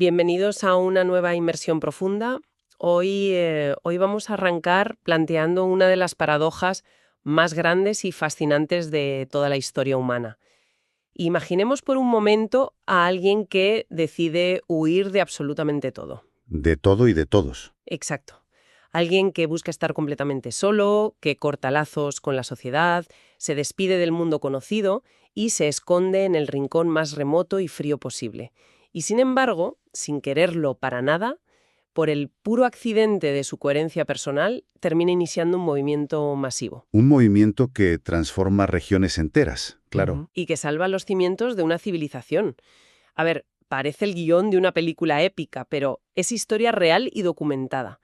Bienvenidos a una nueva inmersión profunda. Hoy vamos a arrancar planteando una de las paradojas más grandes y fascinantes de toda la historia humana. Imaginemos por un momento a alguien que decide huir de absolutamente todo. De todo y de todos. Exacto. Alguien que busca estar completamente solo, que corta lazos con la sociedad, se despide del mundo conocido y se esconde en el rincón más remoto y frío posible. Y sin embargo, sin quererlo para nada, por el puro accidente de su coherencia personal, termina iniciando un movimiento masivo. Un movimiento que transforma regiones enteras, claro. Ujú. Y que salva los cimientos de una civilización. A ver, parece el guión de una película épica, pero es historia real y documentada.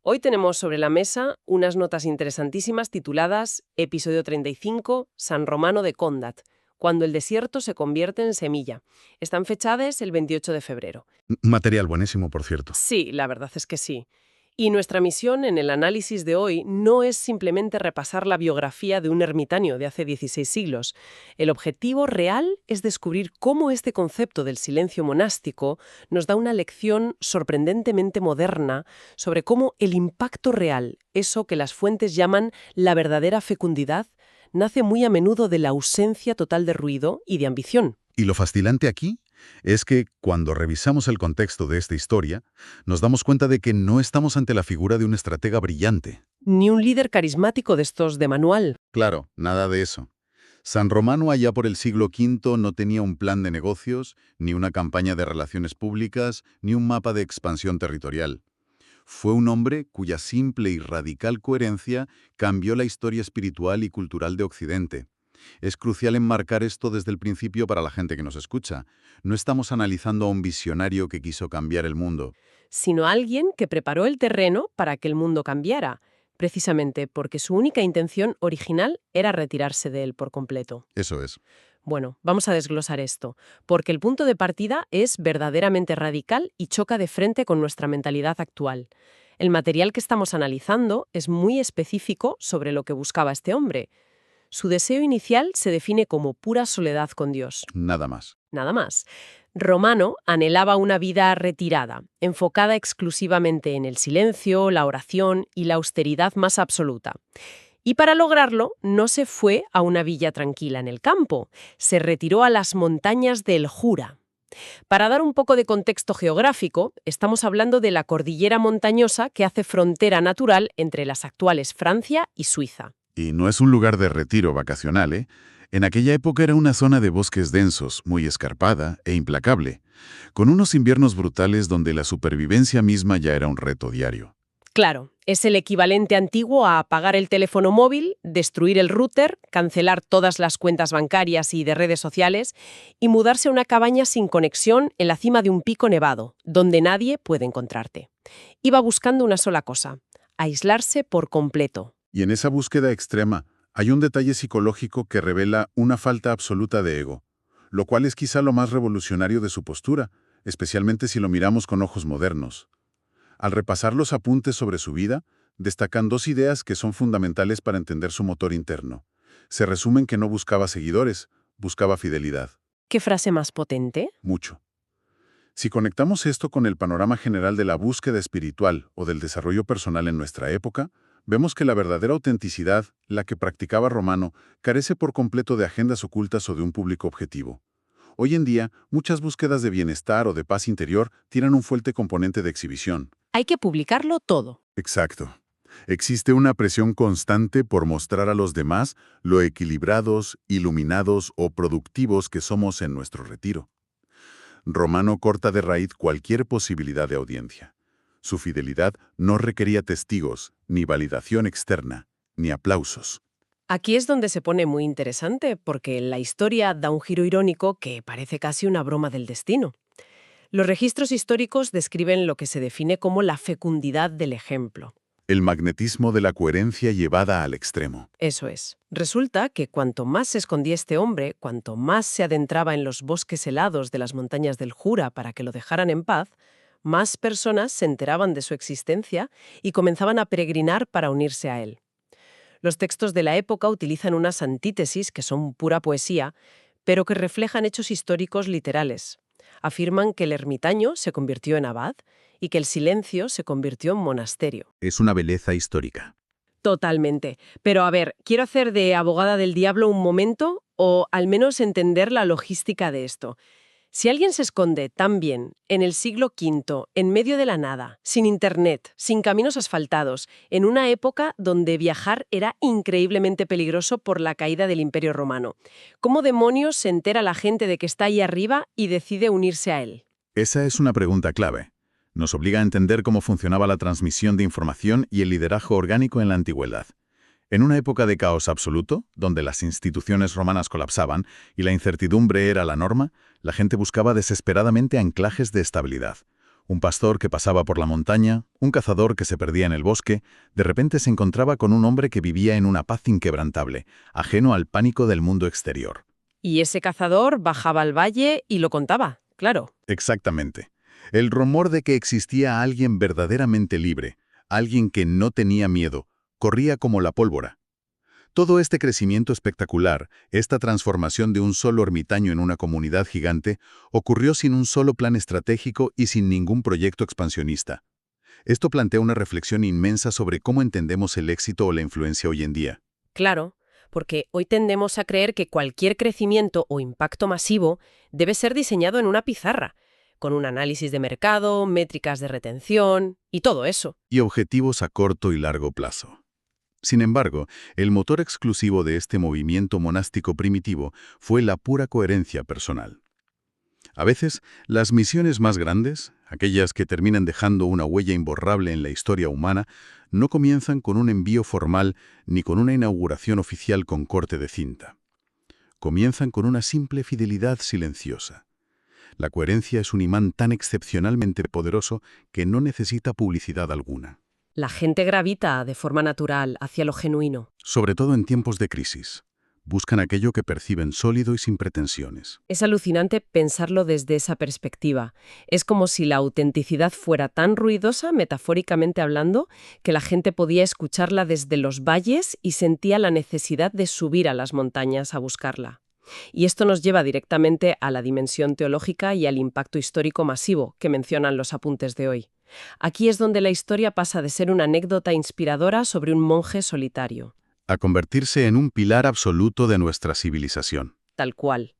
Hoy tenemos sobre la mesa unas notas interesantísimas tituladas Episodio 35, San Romano de Condat, cuando el desierto se convierte en semilla. Están fechadas el 28 de febrero. Material buenísimo, por cierto. Sí, la verdad es que sí. Y nuestra misión en el análisis de hoy no es simplemente repasar la biografía de un ermitaño de hace 16 siglos. El objetivo real es descubrir cómo este concepto del silencio monástico nos da una lección sorprendentemente moderna sobre cómo el impacto real, eso que las fuentes llaman la verdadera fecundidad, nace muy a menudo de la ausencia total de ruido y de ambición. Y lo fascinante aquí es que, cuando revisamos el contexto de esta historia, nos damos cuenta de que no estamos ante la figura de un estratega brillante. Ni un líder carismático de estos de manual. Claro, nada de eso. San Romano allá por el siglo V no tenía un plan de negocios, ni una campaña de relaciones públicas, ni un mapa de expansión territorial. Fue un hombre cuya simple y radical coherencia cambió la historia espiritual y cultural de Occidente. Es crucial enmarcar esto desde el principio para la gente que nos escucha. No estamos analizando a un visionario que quiso cambiar el mundo. Sino alguien que preparó el terreno para que el mundo cambiara, precisamente porque su única intención original era retirarse de él por completo. Eso es. Bueno, vamos a desglosar esto, porque el punto de partida es verdaderamente radical y choca de frente con nuestra mentalidad actual. El material que estamos analizando es muy específico sobre lo que buscaba este hombre. Su deseo inicial se define como pura soledad con Dios. Nada más. Nada más. Romano anhelaba una vida retirada, enfocada exclusivamente en el silencio, la oración y la austeridad más absoluta. Y para lograrlo, no se fue a una villa tranquila en el campo, se retiró a las montañas del Jura. Para dar un poco de contexto geográfico, estamos hablando de la cordillera montañosa que hace frontera natural entre las actuales Francia y Suiza. Y no es un lugar de retiro vacacional, ¿eh? En aquella época era una zona de bosques densos, muy escarpada e implacable, con unos inviernos brutales donde la supervivencia misma ya era un reto diario. Claro, es el equivalente antiguo a apagar el teléfono móvil, destruir el router, cancelar todas las cuentas bancarias y de redes sociales y mudarse a una cabaña sin conexión en la cima de un pico nevado, donde nadie puede encontrarte. Iba buscando una sola cosa: aislarse por completo. Y en esa búsqueda extrema hay un detalle psicológico que revela una falta absoluta de ego, lo cual es quizá lo más revolucionario de su postura, especialmente si lo miramos con ojos modernos. Al repasar los apuntes sobre su vida, destacan dos ideas que son fundamentales para entender su motor interno. Se resumen que no buscaba seguidores, buscaba fidelidad. ¿Qué frase más potente? Mucho. Si conectamos esto con el panorama general de la búsqueda espiritual o del desarrollo personal en nuestra época, vemos que la verdadera autenticidad, la que practicaba Romano, carece por completo de agendas ocultas o de un público objetivo. Hoy en día, muchas búsquedas de bienestar o de paz interior tienen un fuerte componente de exhibición. Hay que publicarlo todo. Exacto. Existe una presión constante por mostrar a los demás lo equilibrados, iluminados o productivos que somos en nuestro retiro. Romano corta de raíz cualquier posibilidad de audiencia. Su fidelidad no requería testigos, ni validación externa, ni aplausos. Aquí es donde se pone muy interesante, porque la historia da un giro irónico que parece casi una broma del destino. Los registros históricos describen lo que se define como la fecundidad del ejemplo. El magnetismo de la coherencia llevada al extremo. Eso es. Resulta que cuanto más se escondía este hombre, cuanto más se adentraba en los bosques helados de las montañas del Jura para que lo dejaran en paz, más personas se enteraban de su existencia y comenzaban a peregrinar para unirse a él. Los textos de la época utilizan unas antítesis que son pura poesía, pero que reflejan hechos históricos literales. Afirman que el ermitaño se convirtió en abad y que el silencio se convirtió en monasterio. Es una belleza histórica. Totalmente. Pero a ver, quiero hacer de abogada del diablo un momento o al menos entender la logística de esto. Si alguien se esconde tan bien en el siglo V, en medio de la nada, sin internet, sin caminos asfaltados, en una época donde viajar era increíblemente peligroso por la caída del Imperio Romano, ¿cómo demonios se entera la gente de que está ahí arriba y decide unirse a él? Esa es una pregunta clave. Nos obliga a entender cómo funcionaba la transmisión de información y el liderazgo orgánico en la antigüedad. En una época de caos absoluto, donde las instituciones romanas colapsaban y la incertidumbre era la norma, la gente buscaba desesperadamente anclajes de estabilidad. Un pastor que pasaba por la montaña, un cazador que se perdía en el bosque, de repente se encontraba con un hombre que vivía en una paz inquebrantable, ajeno al pánico del mundo exterior. Y ese cazador bajaba al valle y lo contaba, claro. Exactamente. El rumor de que existía alguien verdaderamente libre, alguien que no tenía miedo, corría como la pólvora. Todo este crecimiento espectacular, esta transformación de un solo ermitaño en una comunidad gigante, ocurrió sin un solo plan estratégico y sin ningún proyecto expansionista. Esto plantea una reflexión inmensa sobre cómo entendemos el éxito o la influencia hoy en día. Claro, porque hoy tendemos a creer que cualquier crecimiento o impacto masivo debe ser diseñado en una pizarra, con un análisis de mercado, métricas de retención y todo eso. Y objetivos a corto y largo plazo. Sin embargo, el motor exclusivo de este movimiento monástico primitivo fue la pura coherencia personal. A veces, las misiones más grandes, aquellas que terminan dejando una huella imborrable en la historia humana, no comienzan con un envío formal ni con una inauguración oficial con corte de cinta. Comienzan con una simple fidelidad silenciosa. La coherencia es un imán tan excepcionalmente poderoso que no necesita publicidad alguna. La gente gravita de forma natural hacia lo genuino. Sobre todo en tiempos de crisis. Buscan aquello que perciben sólido y sin pretensiones. Es alucinante pensarlo desde esa perspectiva. Es como si la autenticidad fuera tan ruidosa, metafóricamente hablando, que la gente podía escucharla desde los valles y sentía la necesidad de subir a las montañas a buscarla. Y esto nos lleva directamente a la dimensión teológica y al impacto histórico masivo que mencionan los apuntes de hoy. Aquí es donde la historia pasa de ser una anécdota inspiradora sobre un monje solitario. A convertirse en un pilar absoluto de nuestra civilización. Tal cual.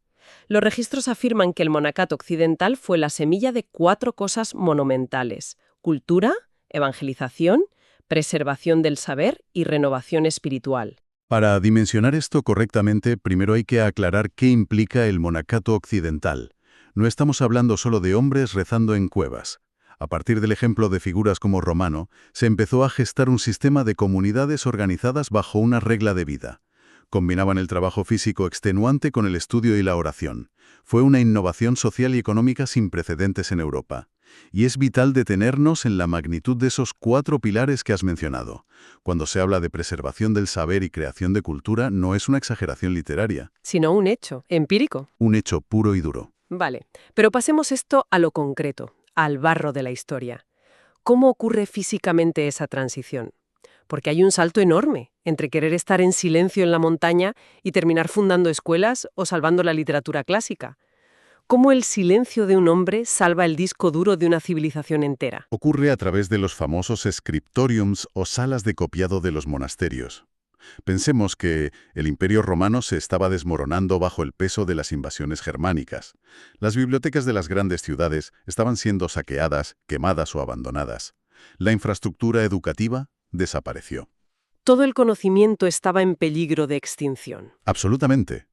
Los registros afirman que el monacato occidental fue la semilla de 4 cosas monumentales: cultura, evangelización, preservación del saber y renovación espiritual. Para dimensionar esto correctamente, primero hay que aclarar qué implica el monacato occidental. No estamos hablando solo de hombres rezando en cuevas. A partir del ejemplo de figuras como Romano, se empezó a gestar un sistema de comunidades organizadas bajo una regla de vida. Combinaban el trabajo físico extenuante con el estudio y la oración. Fue una innovación social y económica sin precedentes en Europa. Y es vital detenernos en la magnitud de esos 4 pilares que has mencionado. Cuando se habla de preservación del saber y creación de cultura, no es una exageración literaria. Sino un hecho empírico. Un hecho puro y duro. Vale, pero pasemos esto a lo concreto, al barro de la historia. ¿Cómo ocurre físicamente esa transición? Porque hay un salto enorme entre querer estar en silencio en la montaña y terminar fundando escuelas o salvando la literatura clásica. ¿Cómo el silencio de un hombre salva el disco duro de una civilización entera? Ocurre a través de los famosos scriptoriums o salas de copiado de los monasterios. Pensemos que el Imperio Romano se estaba desmoronando bajo el peso de las invasiones germánicas. Las bibliotecas de las grandes ciudades estaban siendo saqueadas, quemadas o abandonadas. La infraestructura educativa desapareció. Todo el conocimiento estaba en peligro de extinción. Absolutamente.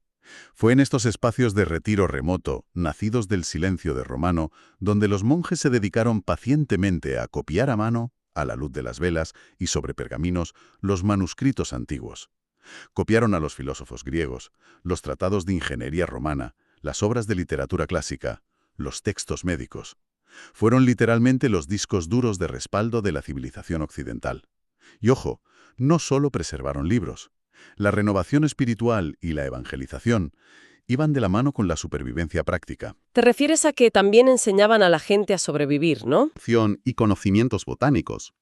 Fue en estos espacios de retiro remoto, nacidos del silencio de Romano, donde los monjes se dedicaron pacientemente a copiar a mano, a la luz de las velas y sobre pergaminos, los manuscritos antiguos. Copiaron a los filósofos griegos, los tratados de ingeniería romana, las obras de literatura clásica, los textos médicos. Fueron literalmente los discos duros de respaldo de la civilización occidental. Y ojo, no solo preservaron libros. La renovación espiritual y la evangelización iban de la mano con la supervivencia práctica. Te refieres a que también enseñaban a la gente a sobrevivir, ¿no? Y conocimientos botánicos.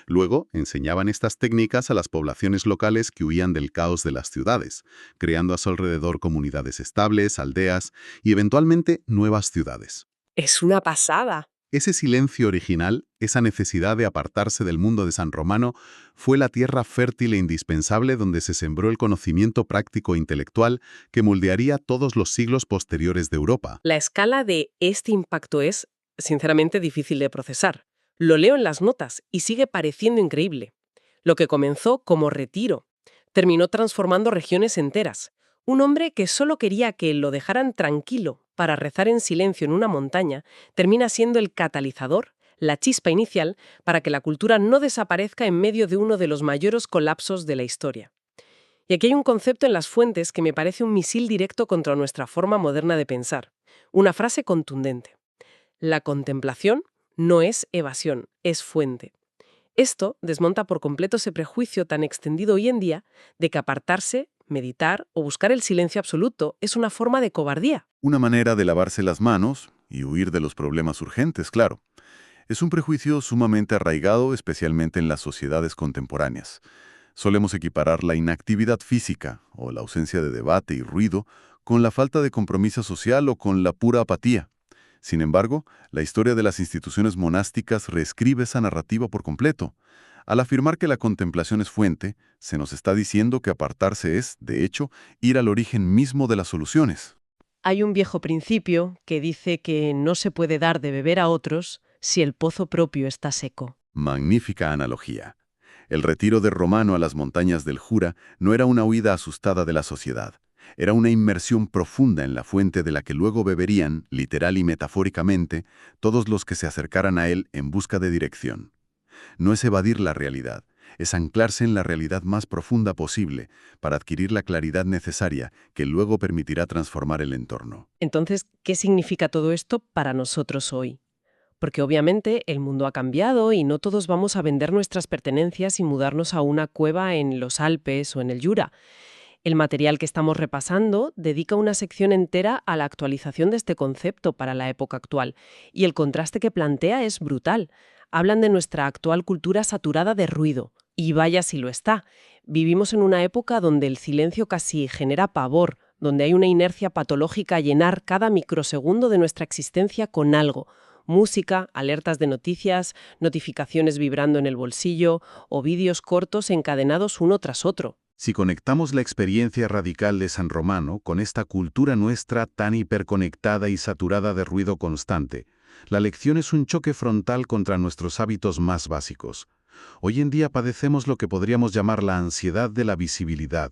Luego, enseñaban estas técnicas a las poblaciones locales que huían del caos de las ciudades, creando a su alrededor comunidades estables, aldeas y eventualmente nuevas ciudades. Es una pasada. Ese silencio original, esa necesidad de apartarse del mundo de San Romano, fue la tierra fértil e indispensable donde se sembró el conocimiento práctico e intelectual que moldearía todos los siglos posteriores de Europa. La escala de este impacto es, sinceramente, difícil de procesar. Lo leo en las notas y sigue pareciendo increíble. Lo que comenzó como retiro terminó transformando regiones enteras. Un hombre que solo quería que lo dejaran tranquilo para rezar en silencio en una montaña termina siendo el catalizador, la chispa inicial, para que la cultura no desaparezca en medio de uno de los mayores colapsos de la historia. Y aquí hay un concepto en las fuentes que me parece un misil directo contra nuestra forma moderna de pensar. Una frase contundente. La contemplación no es evasión, es fuente. Esto desmonta por completo ese prejuicio tan extendido hoy en día de que apartarse, meditar o buscar el silencio absoluto es una forma de cobardía. Una manera de lavarse las manos y huir de los problemas urgentes, claro. Es un prejuicio sumamente arraigado, especialmente en las sociedades contemporáneas. Solemos equiparar la inactividad física, o la ausencia de debate y ruido, con la falta de compromiso social o con la pura apatía. Sin embargo, la historia de las instituciones monásticas reescribe esa narrativa por completo. Al afirmar que la contemplación es fuente, se nos está diciendo que apartarse es, de hecho, ir al origen mismo de las soluciones. Hay un viejo principio que dice que no se puede dar de beber a otros si el pozo propio está seco. Magnífica analogía. El retiro de Romano a las montañas del Jura no era una huida asustada de la sociedad. Era una inmersión profunda en la fuente de la que luego beberían, literal y metafóricamente, todos los que se acercaran a él en busca de dirección. No es evadir la realidad, es anclarse en la realidad más profunda posible para adquirir la claridad necesaria que luego permitirá transformar el entorno. Entonces, ¿qué significa todo esto para nosotros hoy? Porque obviamente el mundo ha cambiado y no todos vamos a vender nuestras pertenencias y mudarnos a una cueva en los Alpes o en el Jura. El material que estamos repasando dedica una sección entera a la actualización de este concepto para la época actual, y el contraste que plantea es brutal. Hablan de nuestra actual cultura saturada de ruido, y vaya si lo está. Vivimos en una época donde el silencio casi genera pavor, donde hay una inercia patológica a llenar cada microsegundo de nuestra existencia con algo. Música, alertas de noticias, notificaciones vibrando en el bolsillo o vídeos cortos encadenados uno tras otro. Si conectamos la experiencia radical de San Romano con esta cultura nuestra tan hiperconectada y saturada de ruido constante, la lección es un choque frontal contra nuestros hábitos más básicos. Hoy en día padecemos lo que podríamos llamar la ansiedad de la visibilidad.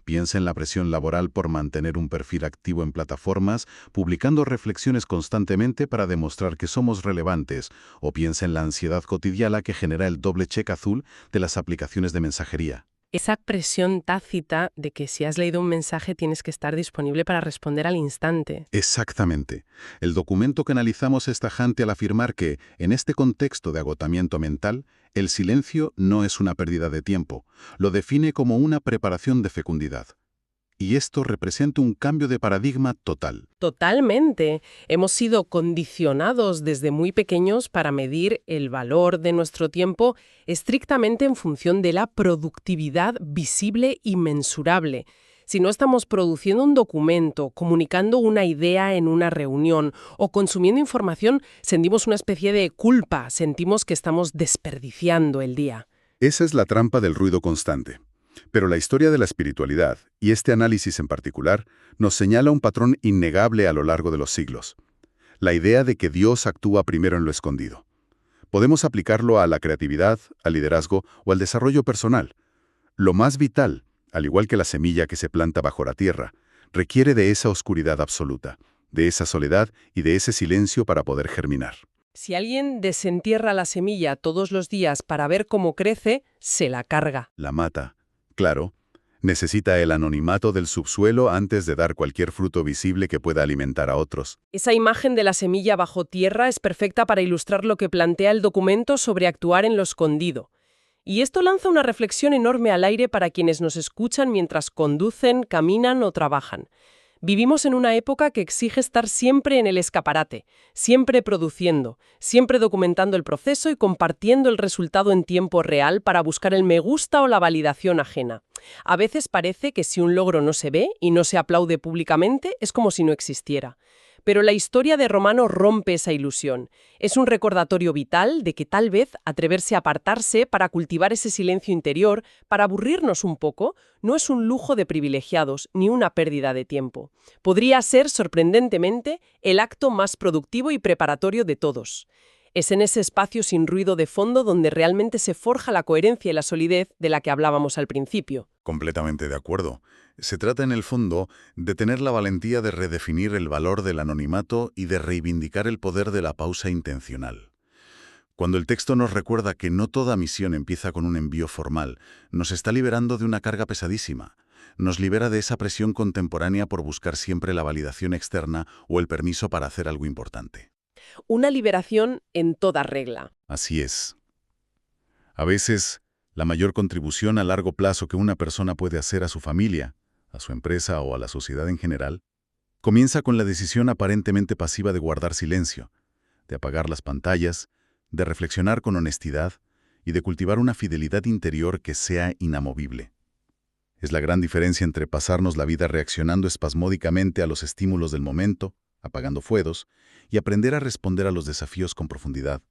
Piensa en la presión laboral por mantener un perfil activo en plataformas, publicando reflexiones constantemente para demostrar que somos relevantes, o piensa en la ansiedad cotidiana que genera el doble check azul de las aplicaciones de mensajería. Esa presión tácita de que si has leído un mensaje tienes que estar disponible para responder al instante. Exactamente. El documento que analizamos es tajante al afirmar que, en este contexto de agotamiento mental, el silencio no es una pérdida de tiempo, lo define como una preparación de fecundidad. Y esto representa un cambio de paradigma total. Totalmente. Hemos sido condicionados desde muy pequeños para medir el valor de nuestro tiempo estrictamente en función de la productividad visible y mensurable. Si no estamos produciendo un documento, comunicando una idea en una reunión o consumiendo información, sentimos una especie de culpa, sentimos que estamos desperdiciando el día. Esa es la trampa del ruido constante. Pero la historia de la espiritualidad, y este análisis en particular, nos señala un patrón innegable a lo largo de los siglos. La idea de que Dios actúa primero en lo escondido. Podemos aplicarlo a la creatividad, al liderazgo o al desarrollo personal. Lo más vital, al igual que la semilla que se planta bajo la tierra, requiere de esa oscuridad absoluta, de esa soledad y de ese silencio para poder germinar. Si alguien desentierra la semilla todos los días para ver cómo crece, se la carga. La mata. Claro, necesita el anonimato del subsuelo antes de dar cualquier fruto visible que pueda alimentar a otros. Esa imagen de la semilla bajo tierra es perfecta para ilustrar lo que plantea el documento sobre actuar en lo escondido. Y esto lanza una reflexión enorme al aire para quienes nos escuchan mientras conducen, caminan o trabajan. Vivimos en una época que exige estar siempre en el escaparate, siempre produciendo, siempre documentando el proceso y compartiendo el resultado en tiempo real para buscar el me gusta o la validación ajena. A veces parece que si un logro no se ve y no se aplaude públicamente, es como si no existiera. Pero la historia de Romano rompe esa ilusión. Es un recordatorio vital de que tal vez atreverse a apartarse para cultivar ese silencio interior, para aburrirnos un poco, no es un lujo de privilegiados ni una pérdida de tiempo. Podría ser, sorprendentemente, el acto más productivo y preparatorio de todos. Es en ese espacio sin ruido de fondo donde realmente se forja la coherencia y la solidez de la que hablábamos al principio. Completamente de acuerdo. Se trata en el fondo de tener la valentía de redefinir el valor del anonimato y de reivindicar el poder de la pausa intencional. Cuando el texto nos recuerda que no toda misión empieza con un envío formal, nos está liberando de una carga pesadísima. Nos libera de esa presión contemporánea por buscar siempre la validación externa o el permiso para hacer algo importante. Una liberación en toda regla. Así es. A veces, la mayor contribución a largo plazo que una persona puede hacer a su familia, a su empresa o a la sociedad en general, comienza con la decisión aparentemente pasiva de guardar silencio, de apagar las pantallas, de reflexionar con honestidad y de cultivar una fidelidad interior que sea inamovible. Es la gran diferencia entre pasarnos la vida reaccionando espasmódicamente a los estímulos del momento, apagando fuegos, y aprender a responder a los desafíos con profundidad,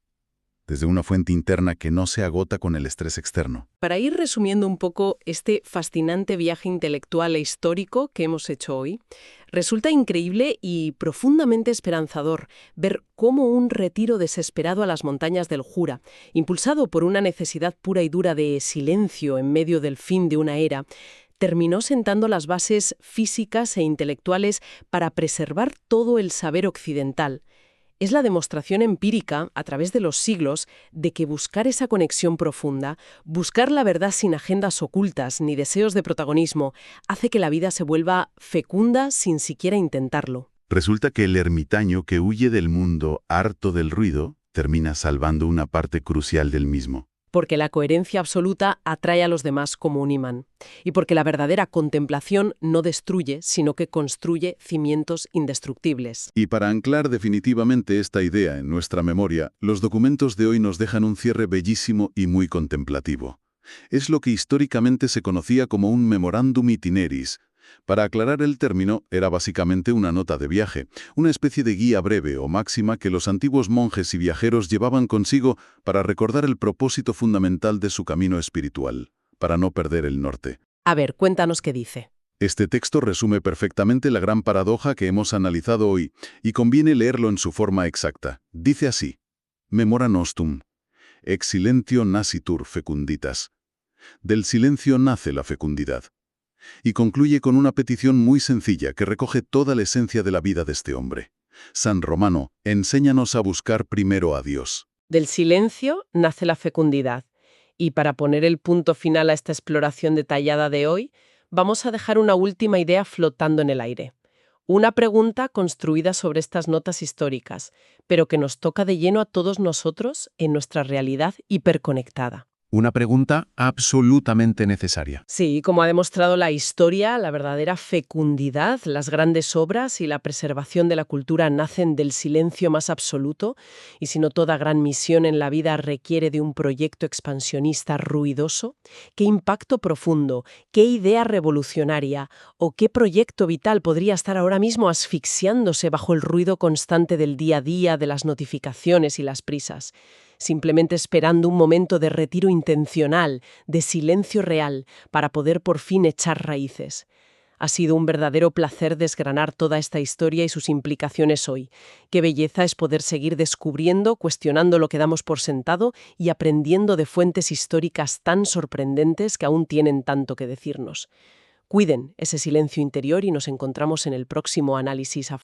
desde una fuente interna que no se agota con el estrés externo. Para ir resumiendo un poco este fascinante viaje intelectual e histórico que hemos hecho hoy, resulta increíble y profundamente esperanzador ver cómo un retiro desesperado a las montañas del Jura, impulsado por una necesidad pura y dura de silencio en medio del fin de una era, terminó sentando las bases físicas e intelectuales para preservar todo el saber occidental. Es la demostración empírica, a través de los siglos, de que buscar esa conexión profunda, buscar la verdad sin agendas ocultas ni deseos de protagonismo, hace que la vida se vuelva fecunda sin siquiera intentarlo. Resulta que el ermitaño que huye del mundo harto del ruido termina salvando una parte crucial del mismo. Porque la coherencia absoluta atrae a los demás como un imán. Y porque la verdadera contemplación no destruye, sino que construye cimientos indestructibles. Y para anclar definitivamente esta idea en nuestra memoria, los documentos de hoy nos dejan un cierre bellísimo y muy contemplativo. Es lo que históricamente se conocía como un Memorandum Itineris. Para aclarar el término, era básicamente una nota de viaje, una especie de guía breve o máxima que los antiguos monjes y viajeros llevaban consigo para recordar el propósito fundamental de su camino espiritual, para no perder el norte. A ver, cuéntanos qué dice. Este texto resume perfectamente la gran paradoja que hemos analizado hoy, y conviene leerlo en su forma exacta. Dice así: Memora nostum, ex silentio nascitur fecunditas. Del silencio nace la fecundidad. Y concluye con una petición muy sencilla que recoge toda la esencia de la vida de este hombre. San Romano, enséñanos a buscar primero a Dios. Del silencio nace la fecundidad. Y para poner el punto final a esta exploración detallada de hoy, vamos a dejar una última idea flotando en el aire. Una pregunta construida sobre estas notas históricas, pero que nos toca de lleno a todos nosotros en nuestra realidad hiperconectada. Una pregunta absolutamente necesaria. Sí, como ha demostrado la historia, la verdadera fecundidad, las grandes obras y la preservación de la cultura nacen del silencio más absoluto, y si no toda gran misión en la vida requiere de un proyecto expansionista ruidoso, ¿qué impacto profundo, qué idea revolucionaria o qué proyecto vital podría estar ahora mismo asfixiándose bajo el ruido constante del día a día, de las notificaciones y las prisas? Simplemente esperando un momento de retiro intencional, de silencio real, para poder por fin echar raíces. Ha sido un verdadero placer desgranar toda esta historia y sus implicaciones hoy. Qué belleza es poder seguir descubriendo, cuestionando lo que damos por sentado y aprendiendo de fuentes históricas tan sorprendentes que aún tienen tanto que decirnos. Cuiden ese silencio interior y nos encontramos en el próximo análisis a